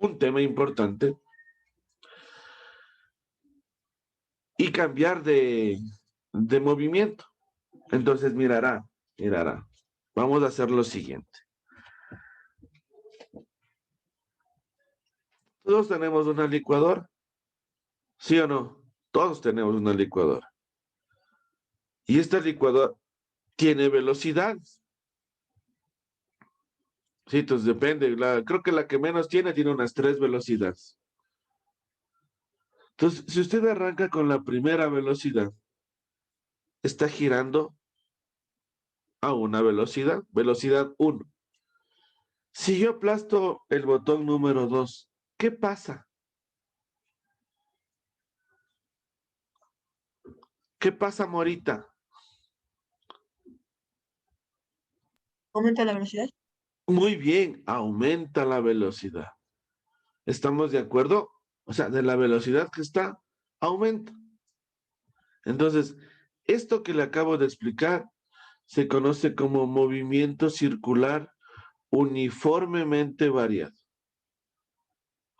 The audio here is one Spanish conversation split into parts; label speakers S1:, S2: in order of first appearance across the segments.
S1: un tema importante y cambiar de movimiento. Entonces mirará. Vamos a hacer lo siguiente. Todos tenemos una licuadora, ¿sí o no? Todos tenemos una licuadora. Y esta licuadora tiene velocidades. Sí, entonces depende. Creo que la que menos tiene unas 3 velocidades. Entonces, si usted arranca con la primera velocidad, está girando a una velocidad 1. Si yo aplasto el botón número 2, ¿qué pasa? ¿Qué pasa, Morita?
S2: ¿Aumenta la velocidad?
S1: Muy bien, aumenta la velocidad. ¿Estamos de acuerdo? O sea, de la velocidad que está, aumenta. Entonces, esto que le acabo de explicar se conoce como movimiento circular uniformemente variado.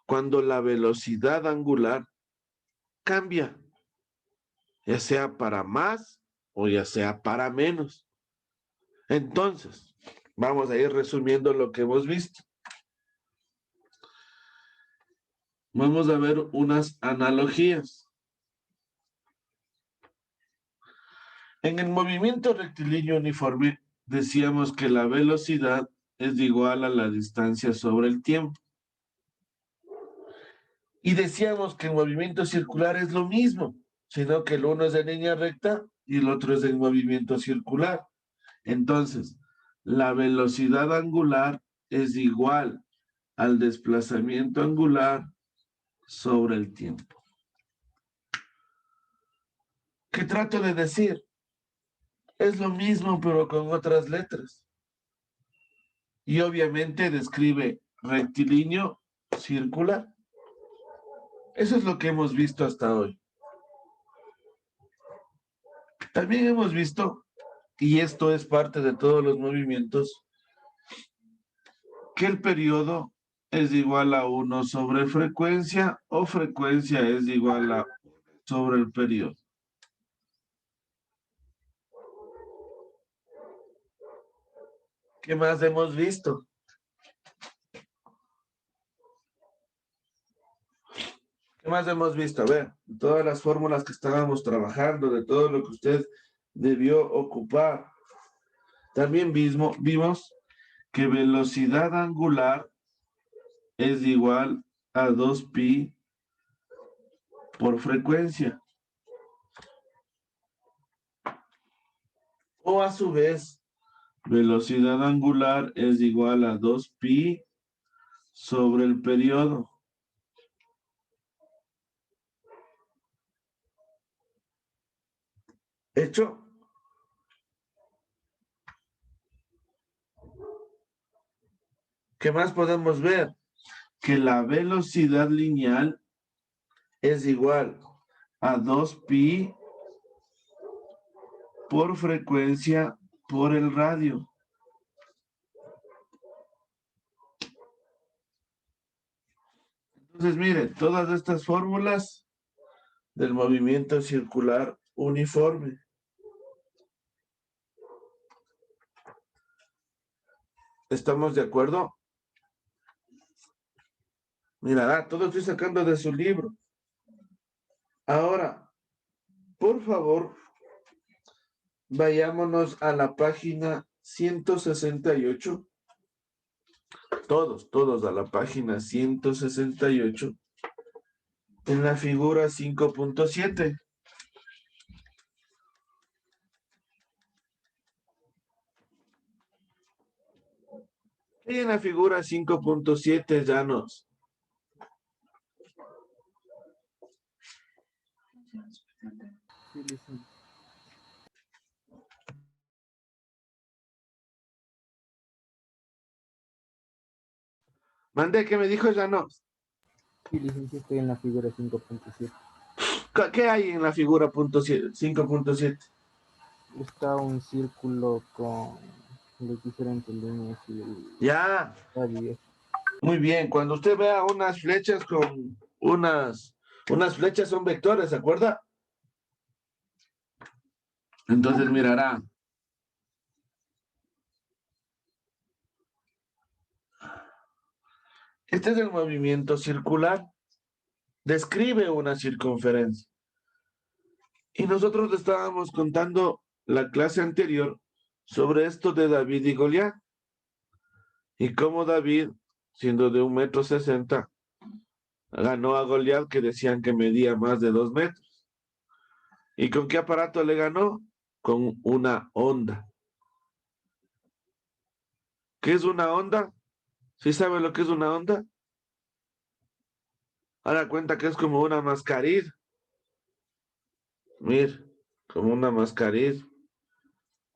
S1: Cuando la velocidad angular cambia, ya sea para más o ya sea para menos. Entonces, vamos a ir resumiendo lo que hemos visto. Vamos a ver unas analogías. En el movimiento rectilíneo uniforme, decíamos que la velocidad es igual a la distancia sobre el tiempo. Y decíamos que el movimiento circular es lo mismo, sino que el uno es de línea recta y el otro es de movimiento circular. Entonces, la velocidad angular es igual al desplazamiento angular sobre el tiempo. ¿Qué trato de decir? Es lo mismo, pero con otras letras. Y obviamente describe rectilíneo, circular. Eso es lo que hemos visto hasta hoy. También hemos visto, y esto es parte de todos los movimientos, que el periodo es igual a 1 sobre frecuencia o frecuencia es igual a 1 sobre el periodo. ¿Qué más hemos visto? ¿Qué más hemos visto? A ver, todas las fórmulas que estábamos trabajando, de todo lo que usted debió ocupar. También vimos que velocidad angular es igual a 2pi por frecuencia. O a su vez, velocidad angular es igual a 2pi sobre el periodo. ¿Hecho? ¿Qué más podemos ver? Que la velocidad lineal es igual a 2pi por frecuencia por el radio. Entonces, mire, todas estas fórmulas del movimiento circular uniforme. ¿Estamos de acuerdo? Mira, todo estoy sacando de su libro. Ahora, por favor, vayámonos a la página 168. Todos a la página 168. En la figura 5.7. Y en la figura 5.7 ya nos... Mandé, ¿qué me dijo Janos?
S3: Sí, licenciado, estoy en la figura 5.7.
S1: ¿Qué hay en la figura 5.7?
S3: Está un círculo con las diferentes líneas y el
S1: Ya.
S3: radio.
S1: Muy bien, cuando usted vea unas flechas con unas flechas son vectores, ¿se acuerda? Entonces mirará. Este es el movimiento circular. Describe una circunferencia. Y nosotros le estábamos contando la clase anterior sobre esto de David y Goliat. Y cómo David, siendo de 1,60 m, ganó a Goliat, que decían que medía más de 2 metros. ¿Y con qué aparato le ganó? Con una onda. ¿Qué es una onda? ¿Sí sabe lo que es una onda? Ahora cuenta que es como una mascarilla. Mir, como una mascarilla.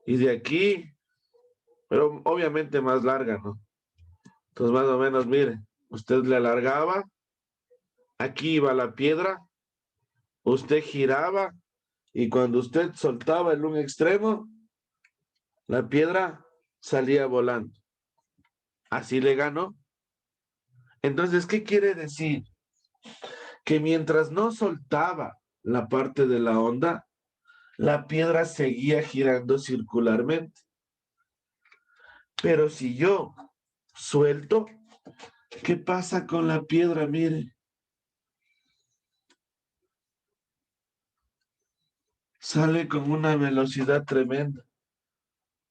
S1: Y de aquí, pero obviamente más larga, ¿no? Entonces más o menos, mire, usted le alargaba, aquí iba la piedra, usted giraba y cuando usted soltaba en un extremo, la piedra salía volando. Así le ganó. Entonces, ¿qué quiere decir? Que mientras no soltaba la parte de la onda, la piedra seguía girando circularmente. Pero si yo suelto, ¿qué pasa con la piedra? Mire, sale con una velocidad tremenda,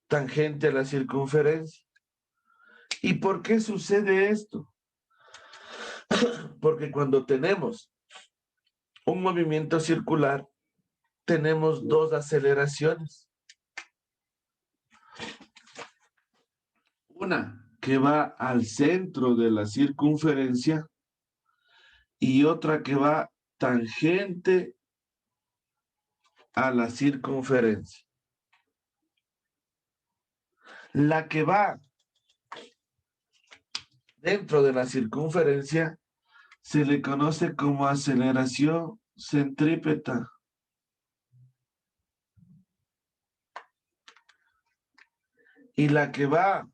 S1: tangente a la circunferencia. ¿Y por qué sucede esto? Porque cuando tenemos un movimiento circular, tenemos dos aceleraciones. Una que va al centro de la circunferencia y otra que va tangente a la circunferencia. La que va dentro de la circunferencia se le conoce como aceleración centrípeta. Y la que va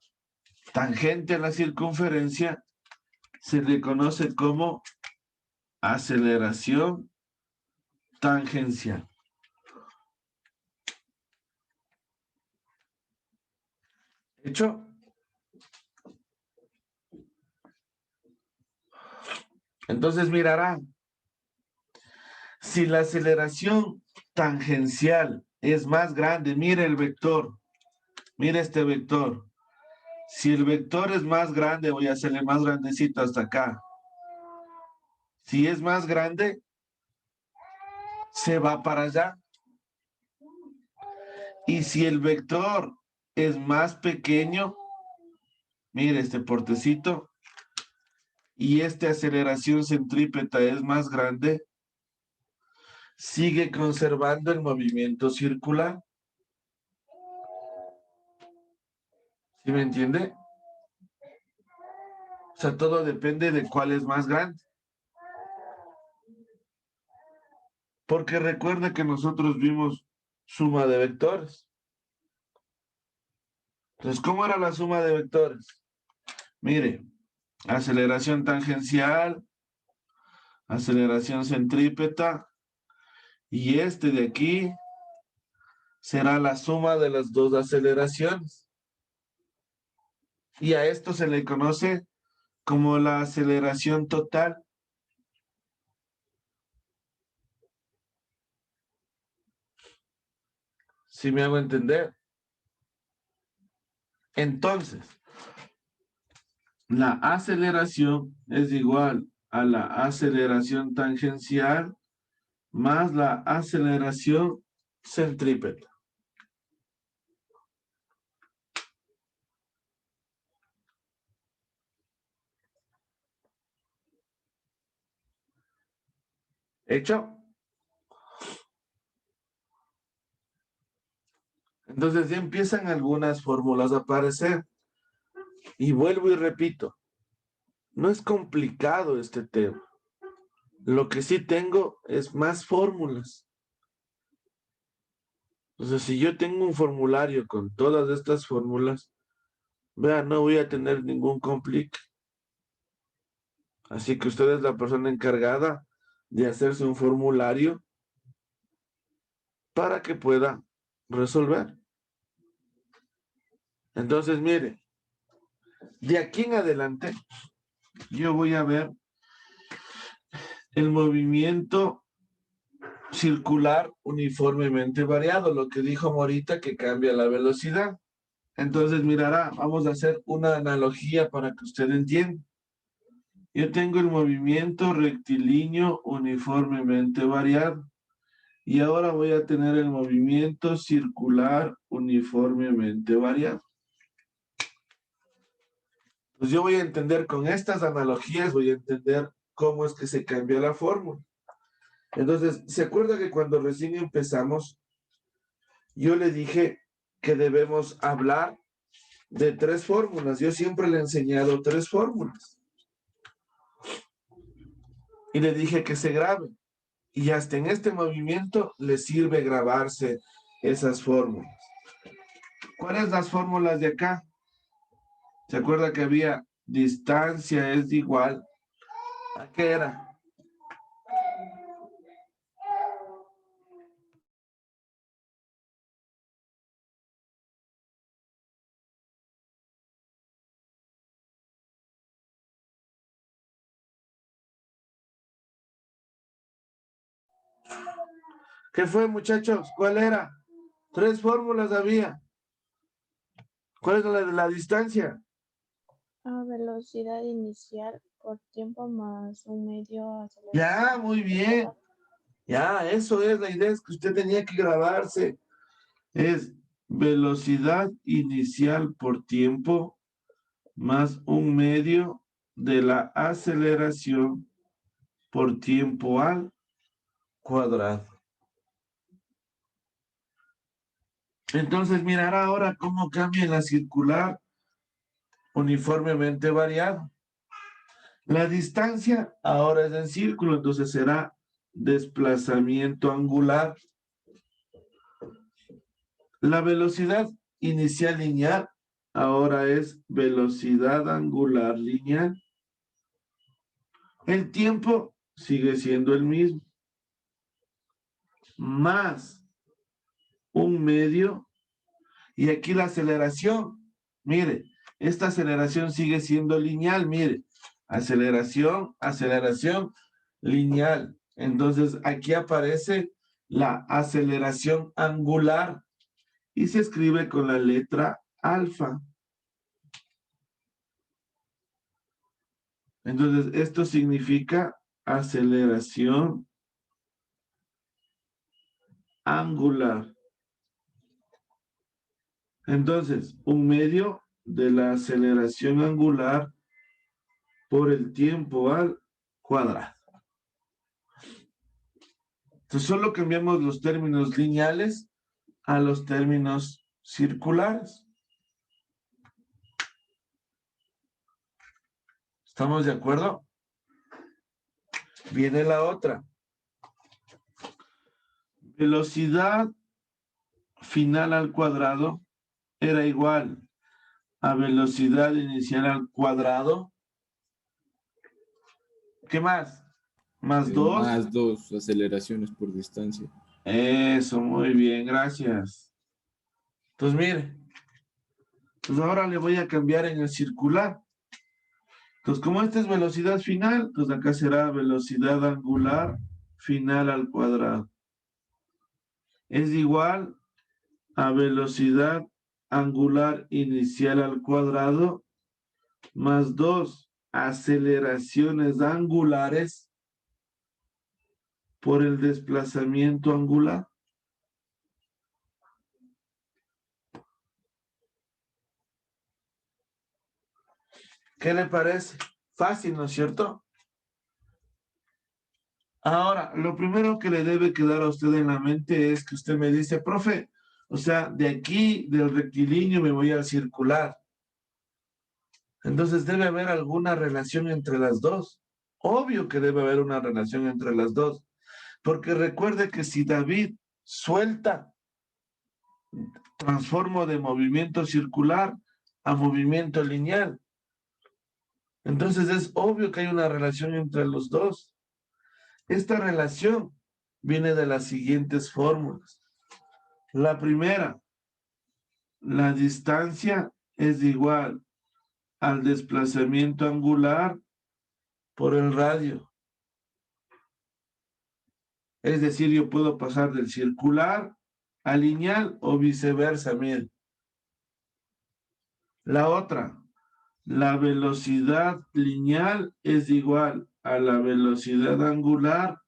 S1: tangente a la circunferencia se le conoce como aceleración tangencial. ¿Hecho? Entonces mirarán, si la aceleración tangencial es más grande, mire el vector, mire este vector. Si el vector es más grande, voy a hacerle más grandecito hasta acá. Si es más grande, se va para allá. Y si el vector es más pequeño, mire este portecito, y esta aceleración centrípeta es más grande, sigue conservando el movimiento circular. ¿Sí me entiende? O sea, todo depende de cuál es más grande. Porque recuerda que nosotros vimos suma de vectores. Entonces, ¿cómo era la suma de vectores? Mire, aceleración tangencial, aceleración centrípeta, y este de aquí será la suma de las dos aceleraciones. Y a esto se le conoce como la aceleración total. ¿Sí me hago entender? Entonces, la aceleración es igual a la aceleración tangencial más la aceleración centrípeta. ¿Hecho? Entonces ya empiezan algunas fórmulas a aparecer. Y vuelvo y repito, no es complicado este tema. Lo que sí tengo es más fórmulas. Entonces, si yo tengo un formulario con todas estas fórmulas, vea, no voy a tener ningún complique. Así que usted es la persona encargada de hacerse un formulario para que pueda resolver. Entonces, mire, de aquí en adelante, yo voy a ver el movimiento circular uniformemente variado, lo que dijo Morita que cambia la velocidad. Entonces, mirará, vamos a hacer una analogía para que usted entienda. Yo tengo el movimiento rectilíneo uniformemente variado y ahora voy a tener el movimiento circular uniformemente variado. Pues yo voy a entender con estas analogías, voy a entender cómo es que se cambia la fórmula. Entonces, ¿se acuerda que cuando recién empezamos, yo le dije que debemos hablar de 3 fórmulas? Yo siempre le he enseñado 3 fórmulas. Y le dije que se grabe. Y hasta en este movimiento le sirve grabarse esas fórmulas. ¿Cuáles las fórmulas de acá? ¿Se acuerda que había distancia es igual? ¿A qué era? ¿Qué fue, muchachos? ¿Cuál era? 3 fórmulas había. ¿Cuál es la de la distancia?
S4: A velocidad inicial por tiempo más un medio aceleración.
S1: Ya, muy bien. Ya, eso es la idea, es que usted tenía que grabarse. Es velocidad inicial por tiempo más un medio de la aceleración por tiempo al cuadrado. Entonces, mirar ahora cómo cambia la circular uniformemente variado. La distancia ahora es en círculo, entonces será desplazamiento angular. La velocidad inicial lineal ahora es velocidad angular lineal. El tiempo sigue siendo el mismo. Más un medio. Y aquí la aceleración. Mire, esta aceleración sigue siendo lineal. Mire, aceleración, aceleración lineal. Entonces aquí aparece la aceleración angular y se escribe con la letra alfa. Entonces esto significa aceleración angular. Entonces, un medio de la aceleración angular por el tiempo al cuadrado. Entonces, solo cambiamos los términos lineales a los términos circulares. ¿Estamos de acuerdo? Viene la otra. Velocidad final al cuadrado era igual a velocidad inicial al cuadrado. ¿Qué más? Más 2.
S5: Más 2 aceleraciones por distancia.
S1: Eso, muy bien, gracias. Entonces, mire. Pues ahora le voy a cambiar en el circular. Entonces, como esta es velocidad final, pues acá será velocidad angular final al cuadrado. Es igual a velocidad angular inicial al cuadrado más 2 aceleraciones angulares por el desplazamiento angular. ¿Qué le parece? Fácil, ¿no es cierto? Ahora, lo primero que le debe quedar a usted en la mente es que usted me dice, profe, o sea, de aquí, del rectilíneo, me voy al circular. Entonces debe haber alguna relación entre las dos. Obvio que debe haber una relación entre las dos. Porque recuerde que si David suelta, transformo de movimiento circular a movimiento lineal. Entonces es obvio que hay una relación entre los dos. Esta relación viene de las siguientes fórmulas. La primera, la distancia es igual al desplazamiento angular por el radio. Es decir, yo puedo pasar del circular al lineal o viceversa, miren. La otra, la velocidad lineal es igual a la velocidad angular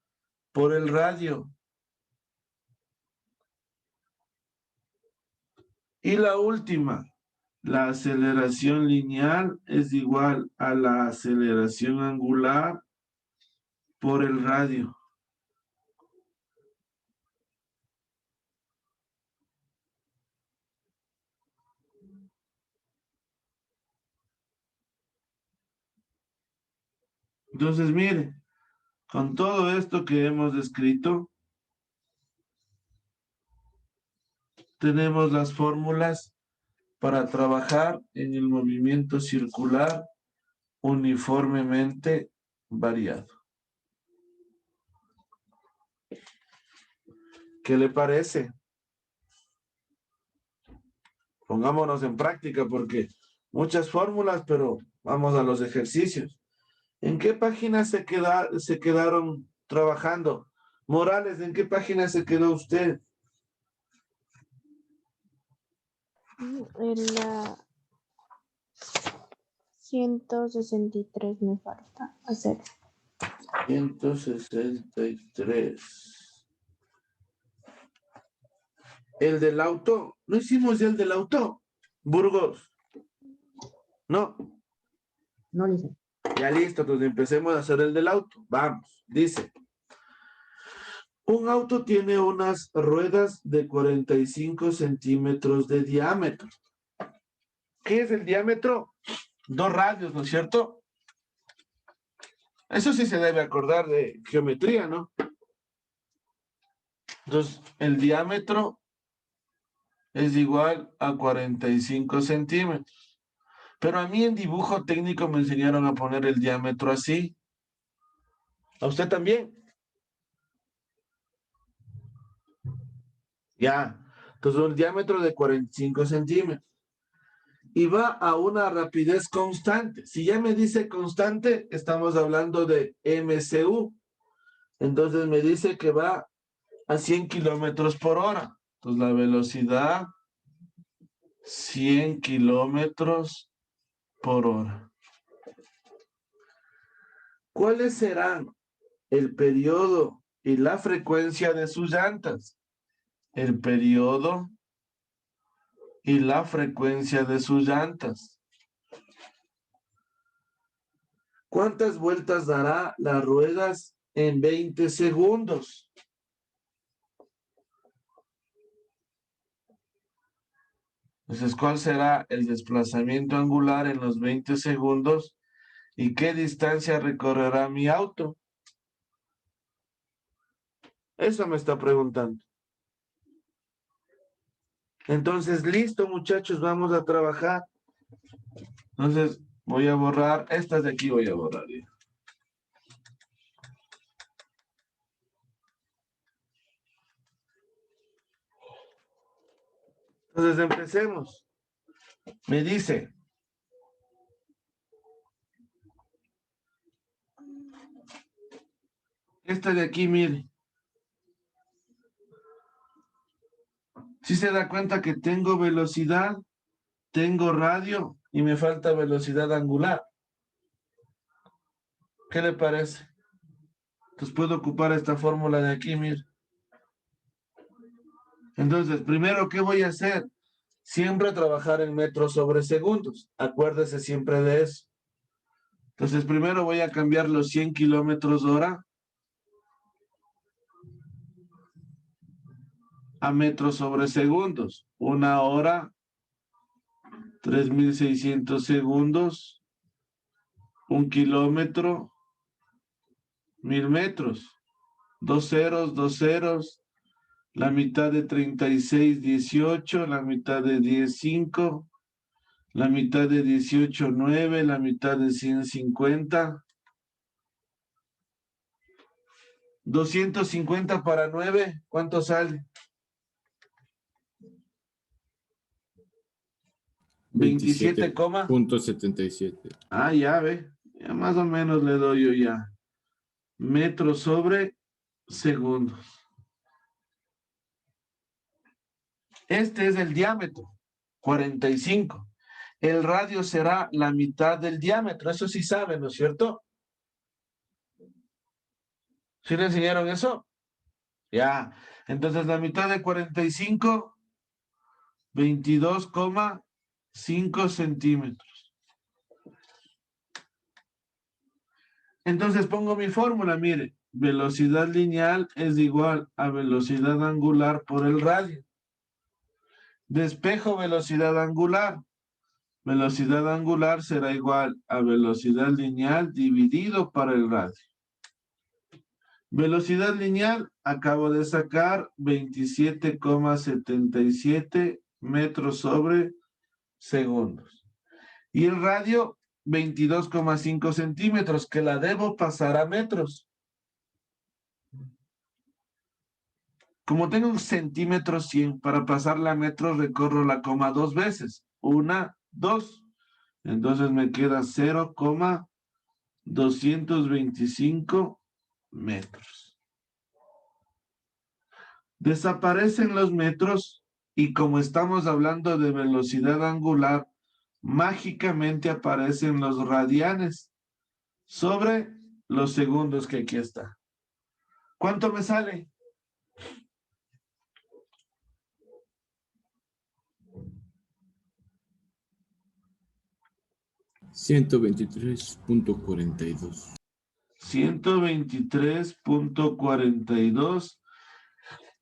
S1: por el radio. Y la última, la aceleración lineal es igual a la aceleración angular por el radio. Entonces, mire, con todo esto que hemos descrito, tenemos las fórmulas para trabajar en el movimiento circular uniformemente variado. ¿Qué le parece? Pongámonos en práctica porque muchas fórmulas, pero vamos a los ejercicios. ¿En qué página se quedaron trabajando? Morales, ¿en qué página se quedó usted?
S4: En la 163 me falta hacer.
S1: 163. El del auto. ¿No hicimos el del auto? Burgos. No.
S2: No le sé.
S1: Ya listo, entonces empecemos a hacer el del auto. Vamos, dice. Un auto tiene unas ruedas de 45 centímetros de diámetro. ¿Qué es el diámetro? 2 radios, ¿no es cierto? Eso sí se debe acordar de geometría, ¿no? Entonces, el diámetro es igual a 45 centímetros. Pero a mí en dibujo técnico me enseñaron a poner el diámetro así. ¿A usted también? Ya. Entonces, un diámetro de 45 centímetros. Y va a una rapidez constante. Si ya me dice constante, estamos hablando de MCU. Entonces me dice que va a 100 kilómetros por hora. Entonces la velocidad, 100 kilómetros por hora. ¿Cuáles serán el periodo y la frecuencia de sus llantas? El periodo y la frecuencia de sus llantas. ¿Cuántas vueltas dará las ruedas en 20 segundos? Entonces, ¿cuál será el desplazamiento angular en los 20 segundos? ¿Y qué distancia recorrerá mi auto? Eso me está preguntando. Entonces, listo, muchachos, vamos a trabajar. Entonces, voy a borrar, estas de aquí voy a borrar. Entonces, empecemos. Me dice, esta de aquí, mire. Si se da cuenta que tengo velocidad, tengo radio y me falta velocidad angular. ¿Qué le parece? Entonces puedo ocupar esta fórmula de aquí, mire. Entonces, primero, ¿qué voy a hacer? Siempre trabajar en metros sobre segundos. Acuérdese siempre de eso. Entonces, primero voy a cambiar los 100 kilómetros hora a metros sobre segundos. 1 hora, 3.600 segundos, 1 kilómetro, 1.000 metros. 2 ceros, 2 ceros, la mitad de 36, 18, la mitad de 10, 5, La mitad de 18, 9. La mitad de 150. 250 para 9. ¿Cuánto sale? 27,
S5: 27.77.
S1: Ah, ya ve. Ya más o menos le doy yo ya. Metros sobre segundos. Este es el diámetro, 45. El radio será la mitad del diámetro. Eso sí saben, ¿no es cierto? ¿Sí le enseñaron eso? Ya. Entonces la mitad de 45, 22,5 centímetros. Entonces pongo mi fórmula, mire. Velocidad lineal es igual a velocidad angular por el radio. Despejo velocidad angular. Velocidad angular será igual a velocidad lineal dividido para el radio. Velocidad lineal, acabo de sacar 27,77 metros sobre segundos. Y el radio, 22,5 centímetros, que la debo pasar a metros. Como tengo centímetros 100, para pasarla a metros recorro la coma 2 veces. 1, 2. Entonces me queda 0,225 metros. Desaparecen los metros y como estamos hablando de velocidad angular, mágicamente aparecen los radianes sobre los segundos que aquí está. ¿Cuánto me sale?
S5: 123.42.
S1: 123,42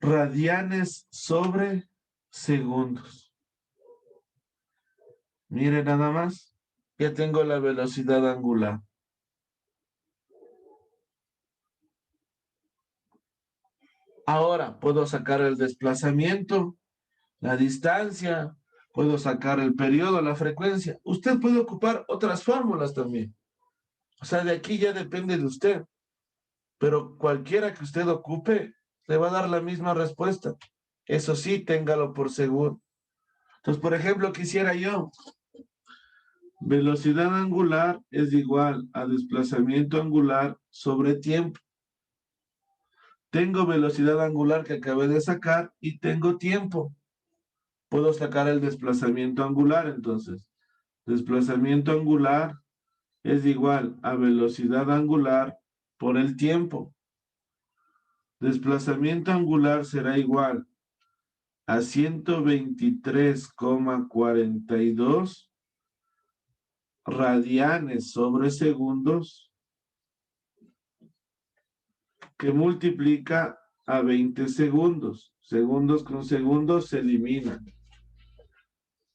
S1: radianes sobre segundos. Mire nada más, ya tengo la velocidad angular. Ahora puedo sacar el desplazamiento, la distancia, puedo sacar el periodo, la frecuencia. Usted puede ocupar otras fórmulas también. O sea, de aquí ya depende de usted. Pero cualquiera que usted ocupe, le va a dar la misma respuesta. Eso sí, téngalo por seguro. Entonces, por ejemplo, quisiera yo, velocidad angular es igual a desplazamiento angular sobre tiempo. Tengo velocidad angular que acabé de sacar y tengo tiempo. Puedo sacar el desplazamiento angular, entonces. Desplazamiento angular es igual a velocidad angular por el tiempo. Desplazamiento angular será igual a 123,42 radianes sobre segundos, que multiplica a 20 segundos. Segundos con segundos se eliminan.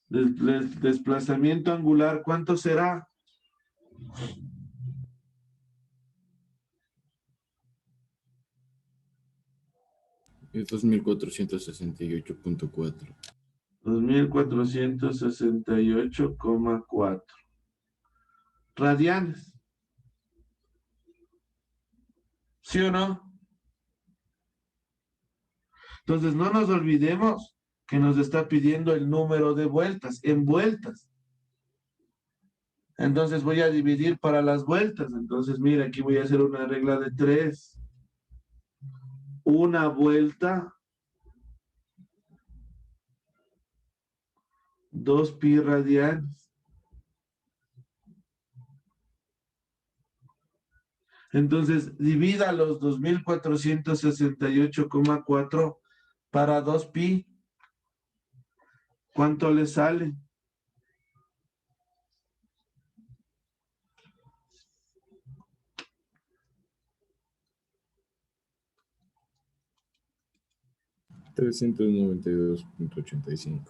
S1: Desplazamiento angular, ¿cuánto será?
S5: Es 2468.4.
S1: 2468,4 radianes. ¿Sí o no? Entonces no nos olvidemos que nos está pidiendo el número de vueltas, en vueltas. Entonces voy a dividir para las vueltas. Entonces, mira, aquí voy a hacer una regla de 3. Una vuelta, 2 pi radianes. Entonces, divida los 2468,4 para 2 pi. ¿Cuánto le sale?
S5: $392.85.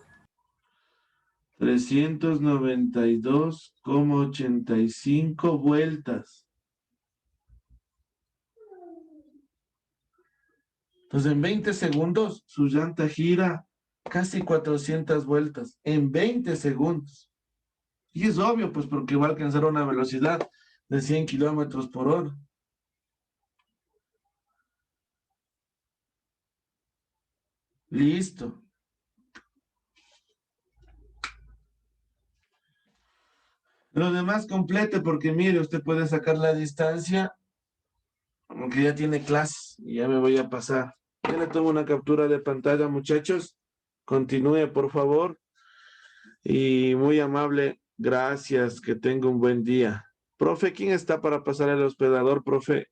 S1: 392,85 vueltas. Entonces, en 20 segundos, su llanta gira casi 400 vueltas. En 20 segundos. Y es obvio, pues, porque va a alcanzar una velocidad de 100 kilómetros por hora. Listo. Lo demás complete, porque mire, usted puede sacar la distancia, aunque ya tiene clases, y ya me voy a pasar. Ya le tomo una captura de pantalla, muchachos. Continúe, por favor. Y muy amable, gracias, que tenga un buen día. Profe, ¿quién está para pasar el hospedador, profe?